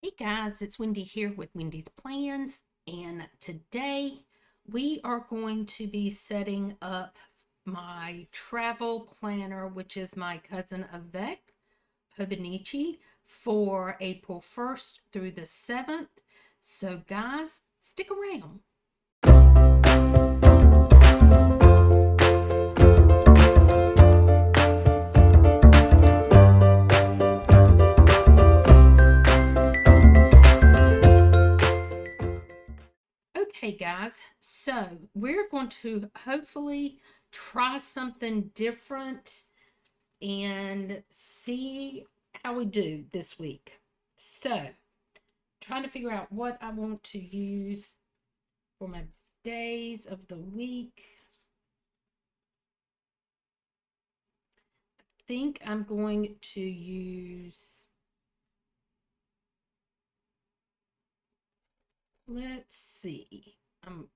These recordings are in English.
Hey guys, it's Wendy here with Wendy's Plans, and today we are going to be setting up my travel planner, which is my cousin Avec Hobonichi, for April 1st through the 7th. So, guys, stick around. Okay, guys, so we're going to hopefully try something different and see how we do this week. So, trying to figure out what I want to use for my days of the week. I think I'm going to use, let's see, I'm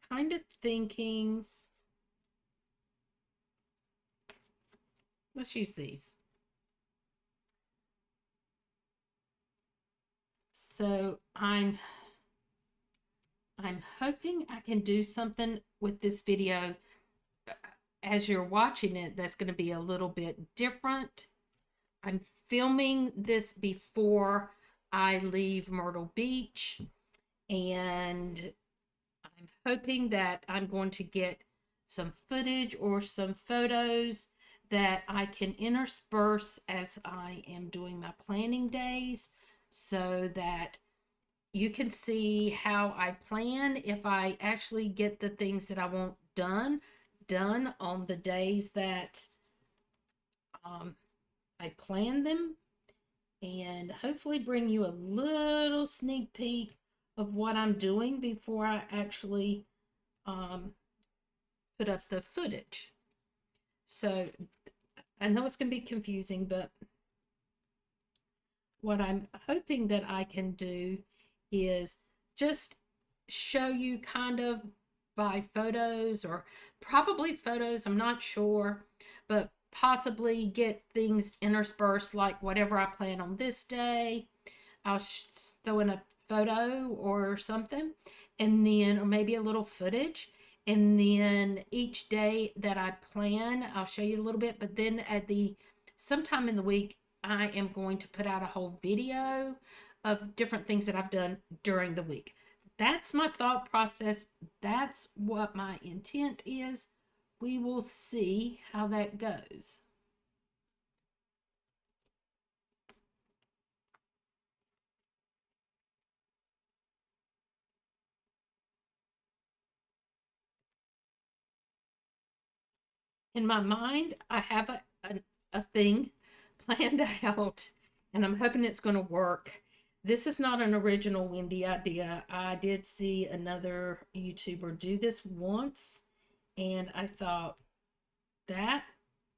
kind of thinking, let's use these. So I'm hoping I can do something with this video as you're watching it that's going to be a little bit different. I'm filming this before I leave Myrtle Beach, and I'm hoping that I'm going to get some footage or some photos that I can intersperse as I am doing my planning days so that you can see how I plan if I actually get the things that I want done on the days that I plan them, and hopefully bring you a little sneak peek of what I'm doing before I actually um, put up the footage. So I know it's going to be confusing, but what I'm hoping that I can do is just show you kind of by photos, or probably photos, I'm not sure, but possibly get things interspersed, like whatever I plan on this day, I'll throw in a photo or something, and then, or maybe a little footage. And then each day that I plan, I'll show you a little bit, but then at the sometime in the week, I am going to put out a whole video of different things that I've done during the week. That's my thought process. That's what my intent is. We will see how that goes. In my mind, I have a thing planned out, and I'm hoping it's going to work. This is not an original Wendy idea. I did see another YouTuber do this once, and I thought that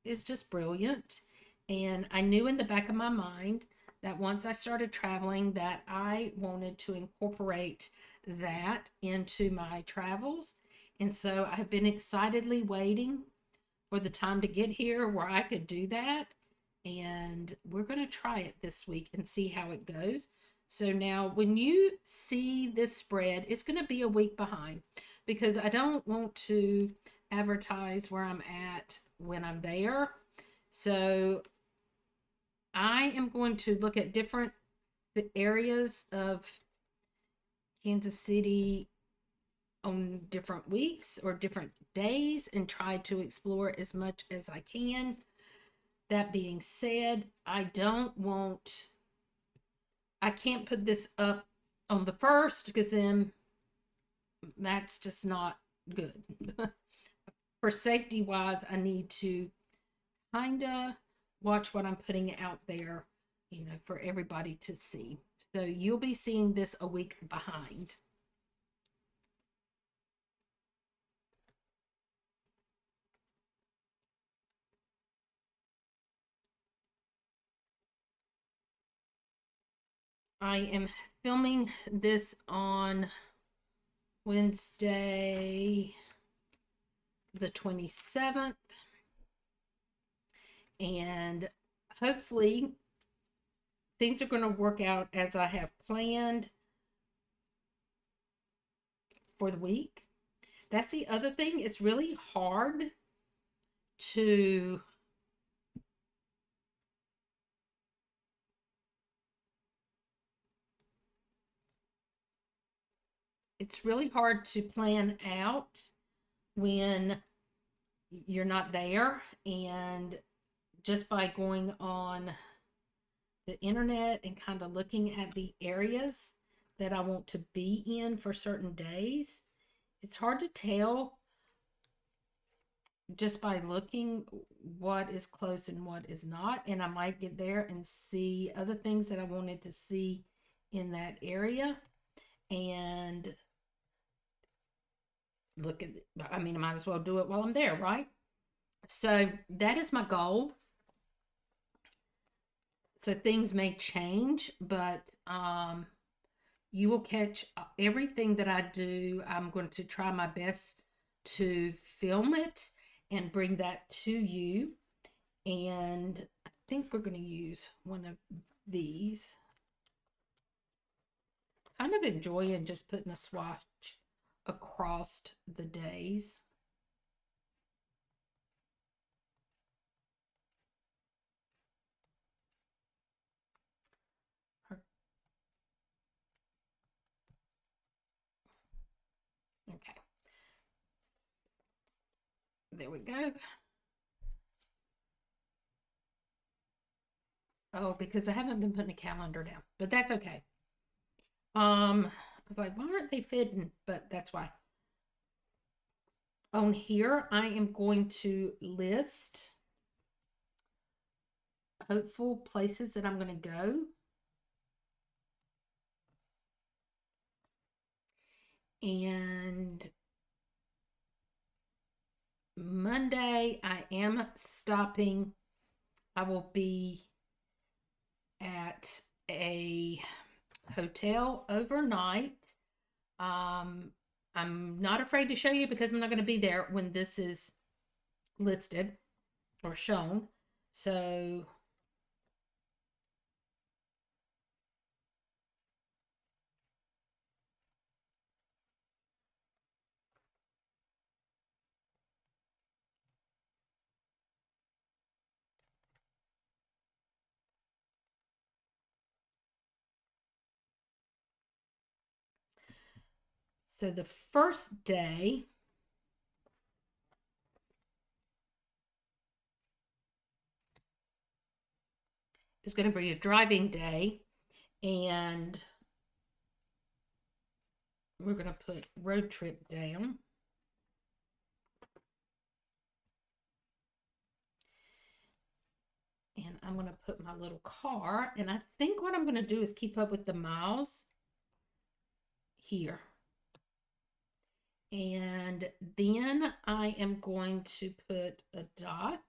is just brilliant. And I knew in the back of my mind that once I started traveling that I wanted to incorporate that into my travels. And so I've been excitedly waiting for the time to get here where I could do that. And we're going to try it this week and see how it goes. So now when you see this spread, it's going to be a week behind because I don't want to advertise where I'm at when I'm there. So I am going to look at different areas of Kansas City on different weeks or different days and try to explore as much as I can. That being said, I can't put this up on the 1st because then that's just not good. For safety wise, I need to kind of watch what I'm putting out there, for everybody to see. So you'll be seeing this a week behind. I am filming this on Wednesday, the 27th, and hopefully things are going to work out as I have planned for the week. That's the other thing. It's really hard to plan out when you're not there, and just by going on the internet and kind of looking at the areas that I want to be in for certain days, it's hard to tell just by looking what is close and what is not. And I might get there and see other things that I wanted to see in that area and look at, I mean, I might as well do it while I'm there, right? So that is my goal. So things may change, but you will catch everything that I do. I'm going to try my best to film it and bring that to you. And I think we're going to use one of these. Kind of enjoying just putting a swatch across the days. Okay. There we go. Oh, because I haven't been putting a calendar down, but that's okay. I was like, why aren't they fitting? But that's why. On here, I am going to list hopeful places that I'm going to go. And Monday, I am stopping. I will be at a hotel overnight. I'm not afraid to show you because I'm not going to be there when this is listed or shown. So the first day is going to be a driving day, and we're going to put road trip down. And I'm going to put my little car, and I think what I'm going to do is keep up with the miles here. And then I am going to put a dot,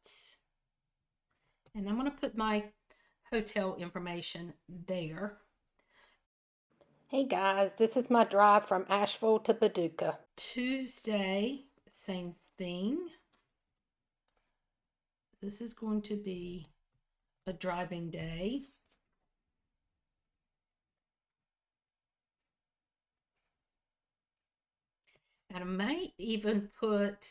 and I'm going to put my hotel information there. Hey guys, this is my drive from Asheville to Paducah. Tuesday, same thing. This is going to be a driving day. And I might even put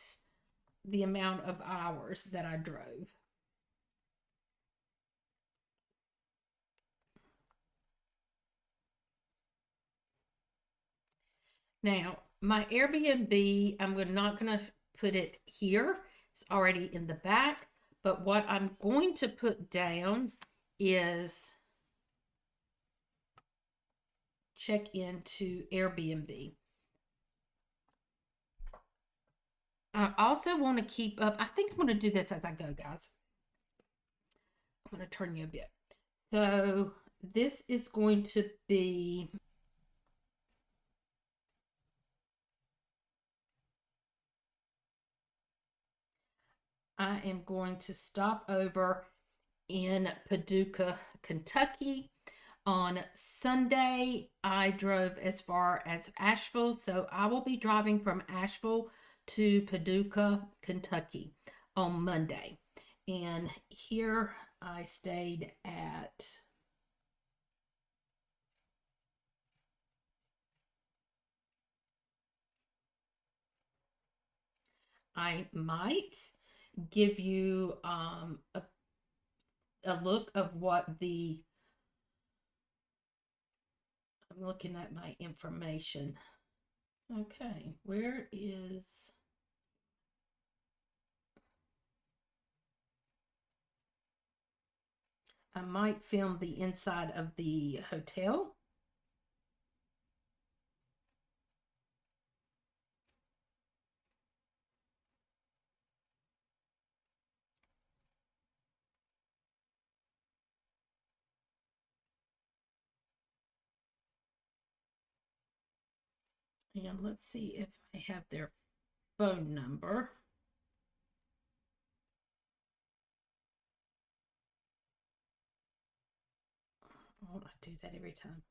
the amount of hours that I drove. Now, my Airbnb, I'm not going to put it here. It's already in the back. But what I'm going to put down is check into Airbnb. I also want to keep up. I think I'm going to do this as I go, guys. I'm going to turn you a bit. So this is going to be I am going to stop over in Paducah, Kentucky. On Sunday, I drove as far as Asheville, so I will be driving from Asheville to Paducah, Kentucky on Monday. And here I stayed at I might give you a look of what the, I'm looking at my information. Okay, where is, I might film the inside of the hotel. And let's see if I have their phone number. Oh, I do that every time.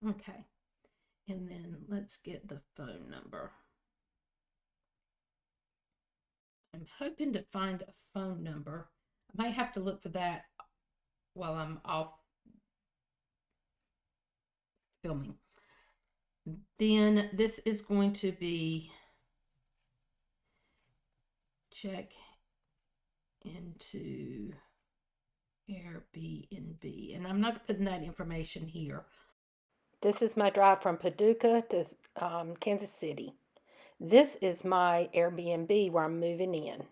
Okay. And then let's get the phone number. I'm hoping to find a phone number. I might have to look for that while I'm off filming. Then this is going to be check into Airbnb. And I'm not putting that information here. This is my drive from Paducah to Kansas City. This is my Airbnb where I'm moving in.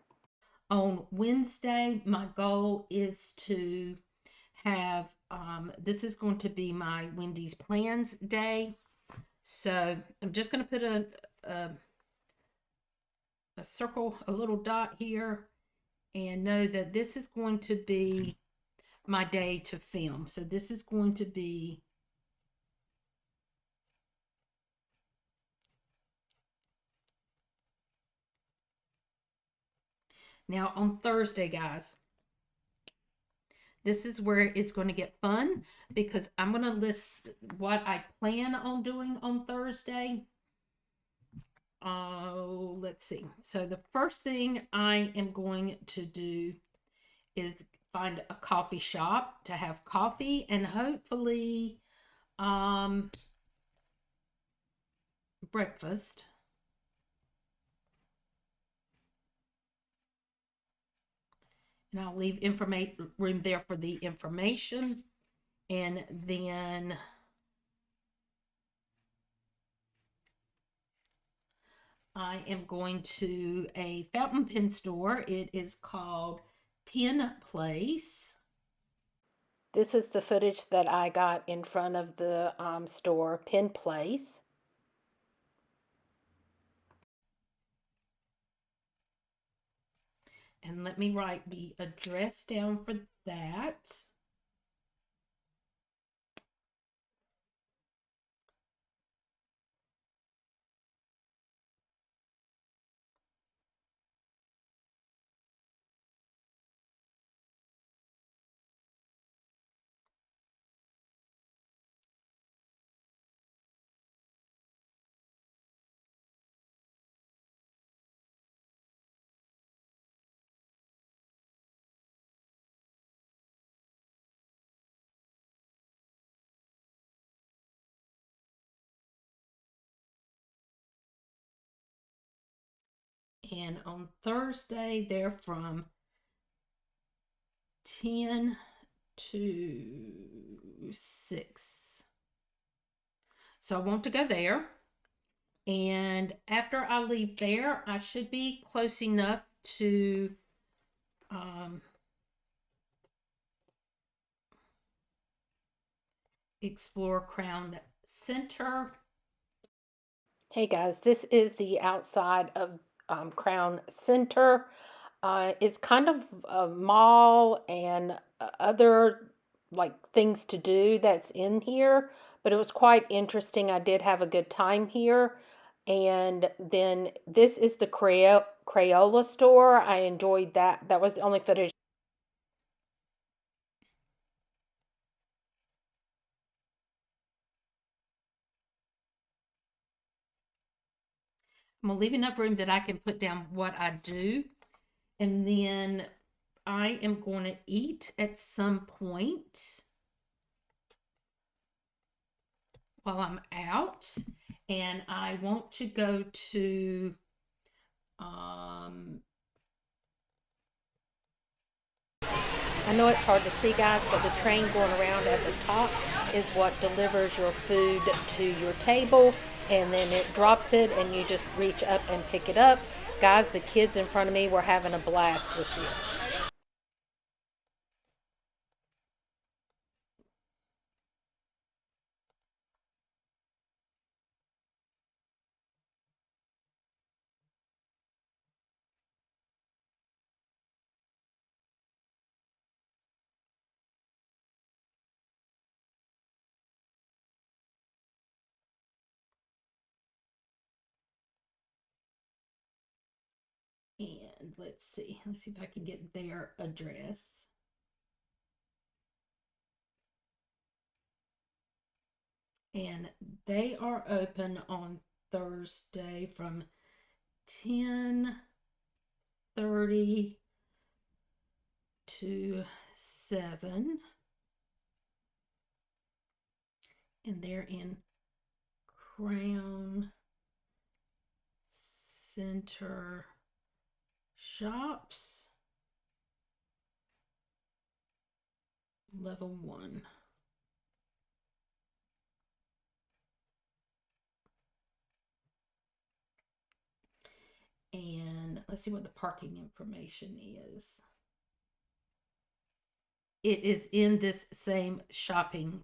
On Wednesday, my goal is to have, this is going to be my Wendy's Plans day. So I'm just going to put a circle, a little dot here, and know that this is going to be my day to film. So this is going to be now on Thursday, guys. This is where it's going to get fun because I'm going to list what I plan on doing on Thursday. Let's see. So the first thing I am going to do is find a coffee shop to have coffee and hopefully breakfast. And I'll leave room there for the information. And then I am going to a fountain pen store. It is called Pen Place. This is the footage that I got in front of the store, Pen Place. And let me write the address down for that. And on Thursday, they're from 10 to 6. So I want to go there. And after I leave there, I should be close enough to explore Crown Center. Hey guys, this is the outside of Crown Center. It's kind of a mall and other like things to do that's in here, but it was quite interesting. I did have a good time here. And then this is the Crayola store. I enjoyed that. That was the only footage. I'm gonna leave enough room that I can put down what I do. And then I am going to eat at some point while I'm out. And I want to go to um I know it's hard to see, guys, but the train going around at the top is what delivers your food to your table, and then it drops it, and you just reach up and pick it up. Guys, the kids in front of me were having a blast with this. and let's see if I can get their address. And they are open on Thursday from 10:30 to 7, and they're in Crown Center Shops, level 1. And let's see what the parking information is. It is in this same shopping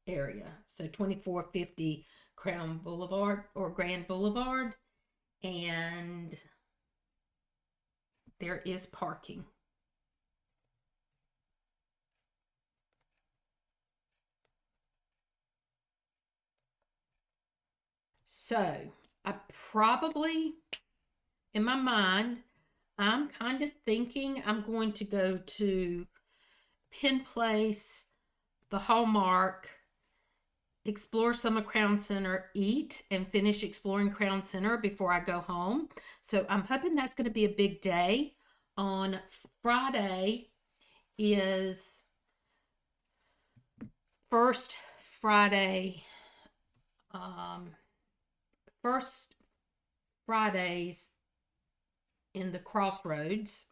area. So 2450 Crown Boulevard or Grand Boulevard. And there is parking. So I probably, in my mind, I'm kind of thinking I'm going to go to Penn Place, the Hallmark, explore some of Crown Center, eat, and finish exploring Crown Center before I go home. So I'm hoping that's going to be a big day. On Friday is first Friday, first Fridays in the Crossroads.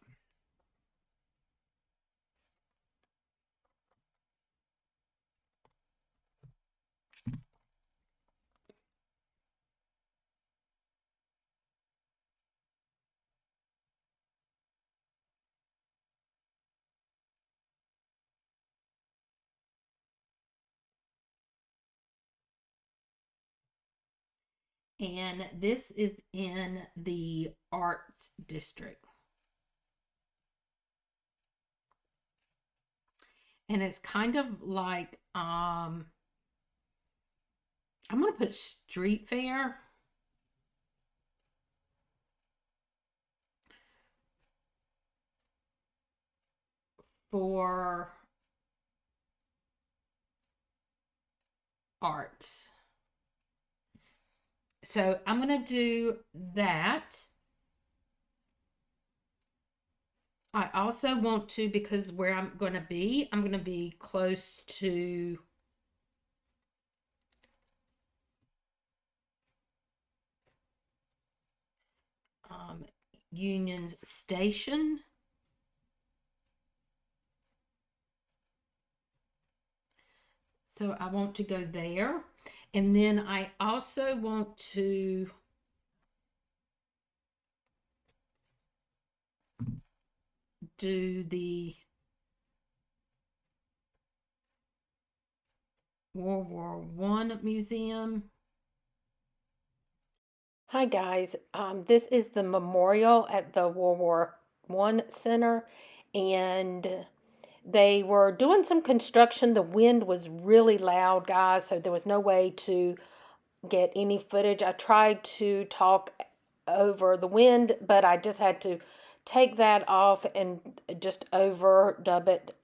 And this is in the Arts District. And it's kind of like I'm going to put street fair for art. So I'm going to do that. I also want to, because where I'm going to be close to Union Station. So I want to go there. And then I also want to do the World War One Museum. Hi, guys. This is the memorial at the World War One Center, and they were doing some construction. The wind was really loud, guys, so there was no way to get any footage. I tried to talk over the wind, but I just had to take that off and just overdub it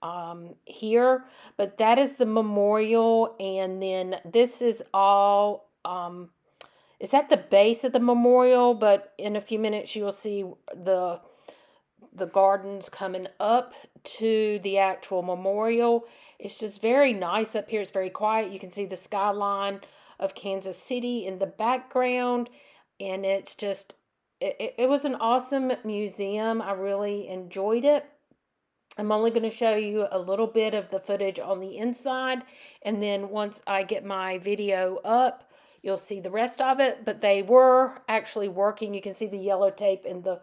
here. But that is the memorial, and then this is all it's at the base of the memorial, but in a few minutes you'll see the gardens coming up to the actual memorial. It's just very nice up here. It's very quiet. You can see the skyline of Kansas City in the background, and it's just it was an awesome museum. I really enjoyed it. I'm only going to show you a little bit of the footage on the inside, and then once I get my video up, you'll see the rest of it. But they were actually working. You can see the yellow tape in the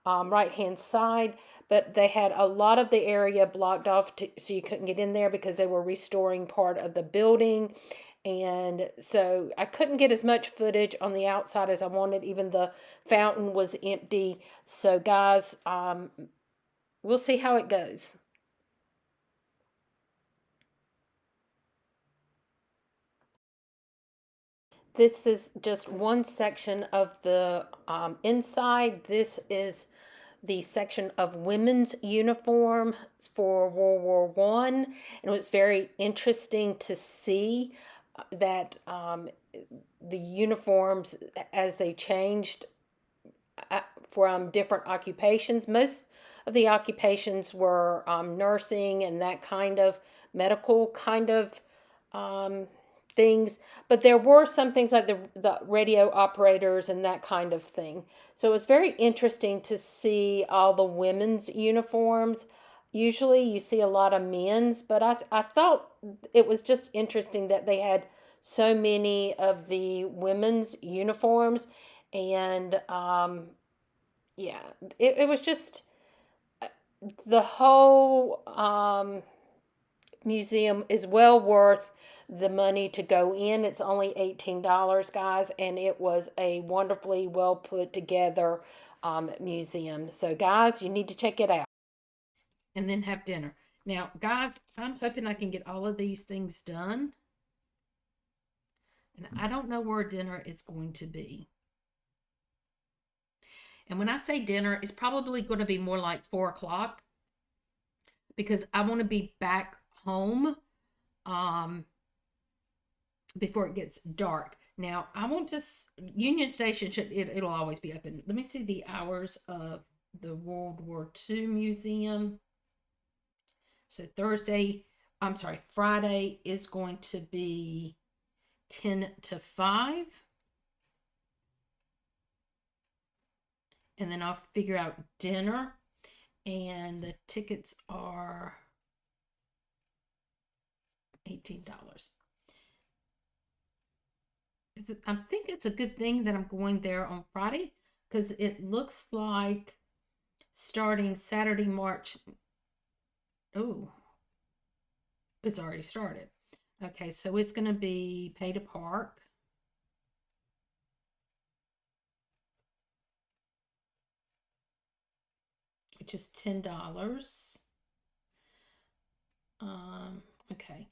right hand side, but they had a lot of the area blocked off so you couldn't get in there because they were restoring part of the building. And so I couldn't get as much footage on the outside as I wanted. Even the fountain was empty. So, guys, we'll see how it goes. This is just one section of the inside. This is the section of women's uniforms for World War One, and it was very interesting to see that the uniforms as they changed from different occupations. Most of the occupations were nursing and that kind of medical kind of um, things, but there were some things like the radio operators and that kind of thing. So it was very interesting to see all the women's uniforms. Usually you see a lot of men's, but I thought it was just interesting that they had so many of the women's uniforms. And yeah, it was just the whole museum is well worth the money to go in. It's only $18, guys, and it was a wonderfully well put together museum. So, guys, you need to check it out. And then have dinner. Now, guys, I'm hoping I can get all of these things done. And I don't know where dinner is going to be. And when I say dinner, it's probably going to be more like 4 o'clock because I want to be back home before it gets dark. Now, I want to, Union Station it'll always be open. Let me see the hours of the World War II Museum. So Friday is going to be 10 to 5. And then I'll figure out dinner. And the tickets are $18. I think it's a good thing that I'm going there on Friday because it looks like starting Saturday, March. Oh, it's already started. Okay, so it's going to be pay to park, which is $10. Okay.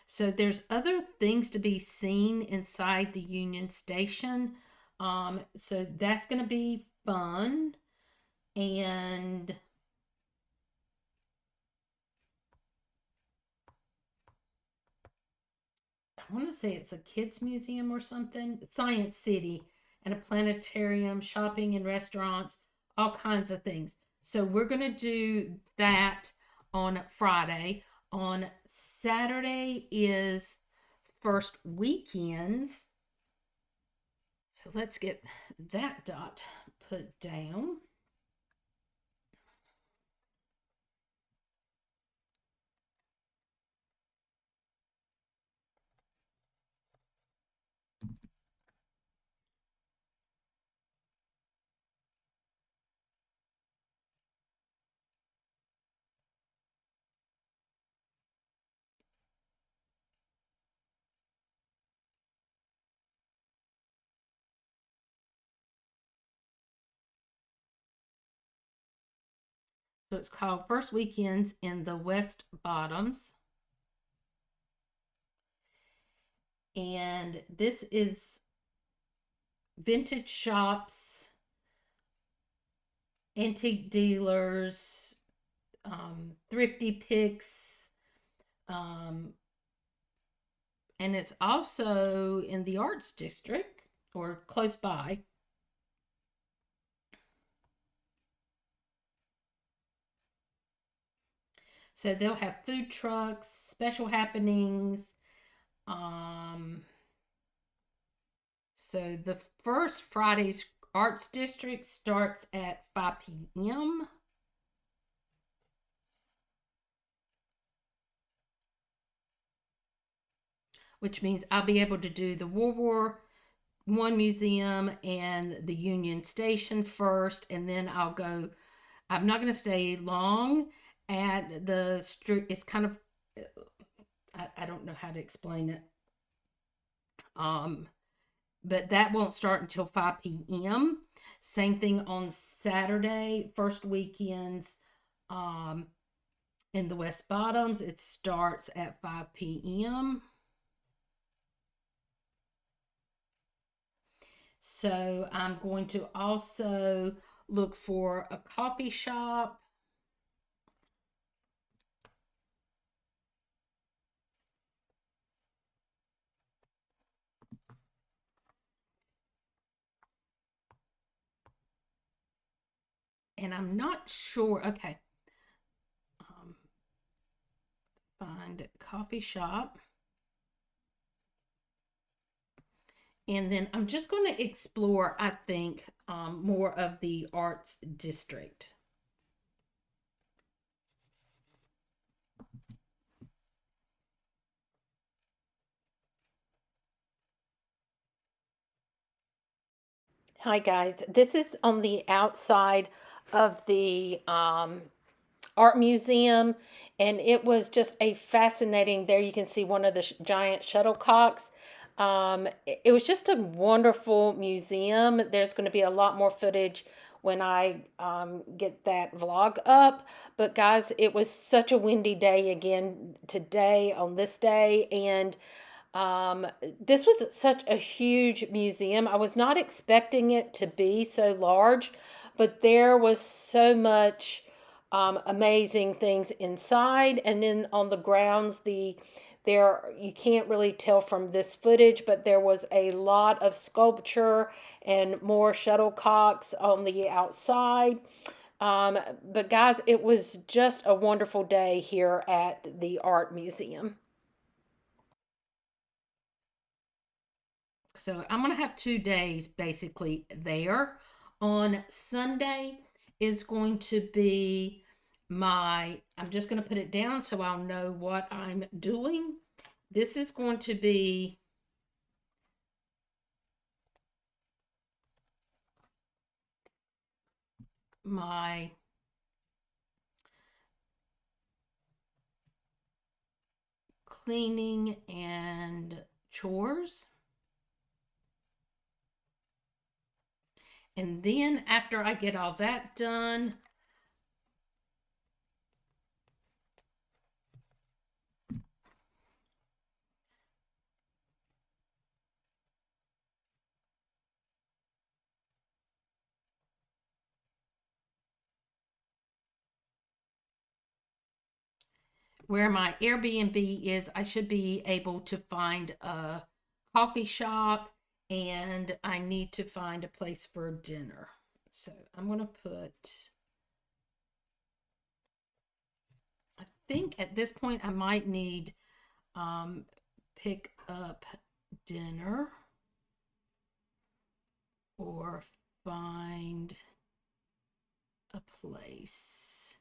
So there's other things to be seen inside the Union Station. So that's going to be fun. And I want to say it's a kids museum or something. Science City and a planetarium, shopping and restaurants, all kinds of things. So we're going to do that on Friday. On Saturday is first weekends. So let's get that dot put down. So it's called First Weekends in the West Bottoms. And this is vintage shops, antique dealers, thrifty picks, and it's also in the arts district. or close by. So they'll have food trucks, special happenings. Um, so the first Friday's Arts District starts at 5 p.m., which means I'll be able to do the World War One museum and the Union Station first, and then I'll go. I'm not going to stay long at the street. It's kind of, I don't know how to explain it. Um, but that won't start until 5 p.m. Same thing on Saturday, first weekends um, in the West Bottoms. It starts at 5 p.m. So I'm going to also look for a coffee shop. And I'm not sure. Okay. Um, find a coffee shop. And then I'm just going to explore, I think, more of the arts district. Hi guys, this is on the outside of the art museum, and it was just a fascinating. There you can see one of the giant shuttlecocks. It was just a wonderful museum. There's going to be a lot more footage when I get that vlog up. But guys, it was such a windy day again today on this day, and this was such a huge museum. I was not expecting it to be so large, but there was so much amazing things inside, and then on the grounds, there you can't really tell from this footage, but there was a lot of sculpture and more shuttlecocks on the outside. But guys, it was just a wonderful day here at the art museum. So I'm going to have 2 days basically there. On Sunday is going to be I'm just going to put it down so I'll know what I'm doing. This is going to be my cleaning and chores. And then after I get all that done, where my Airbnb is, I should be able to find a coffee shop, and I need to find a place for dinner. So I'm going to put, I think at this point I might need pick up dinner or find a place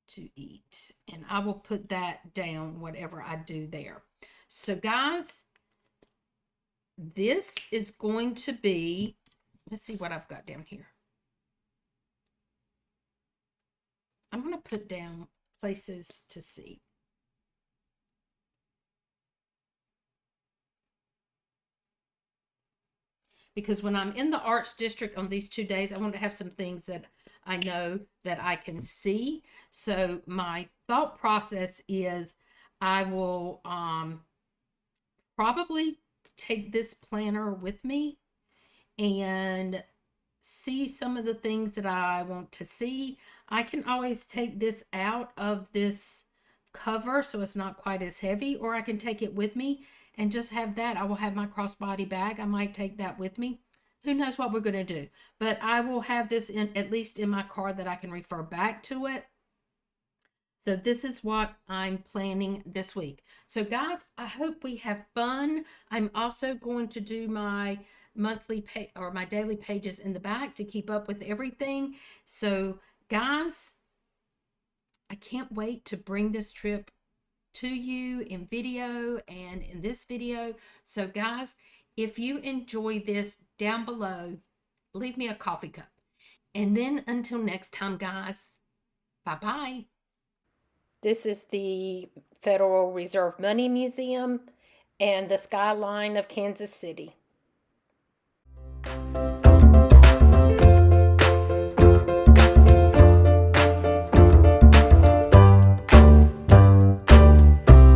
to eat. And I will put that down, whatever I do there. So, guys, this is going to be, let's see what I've got down here. I'm going to put down places to see. Because when I'm in the arts district on these 2 days, I want to have some things that I know that I can see. So my thought process is I will probably take this planner with me and see some of the things that I want to see. I can always take this out of this cover so it's not quite as heavy, or I can take it with me and just have that. I will have my crossbody bag. I might take that with me. Who knows what we're going to do? But I will have this in at least in my car that I can refer back to it. So this is what I'm planning this week. So guys, I hope we have fun. I'm also going to do my monthly pay or my daily pages in the back to keep up with everything. So guys, I can't wait to bring this trip to you in video and in this video. So guys, if you enjoy this, down below, leave me a coffee cup. And then until next time, guys, bye-bye. This is the Federal Reserve Money Museum and the skyline of Kansas City.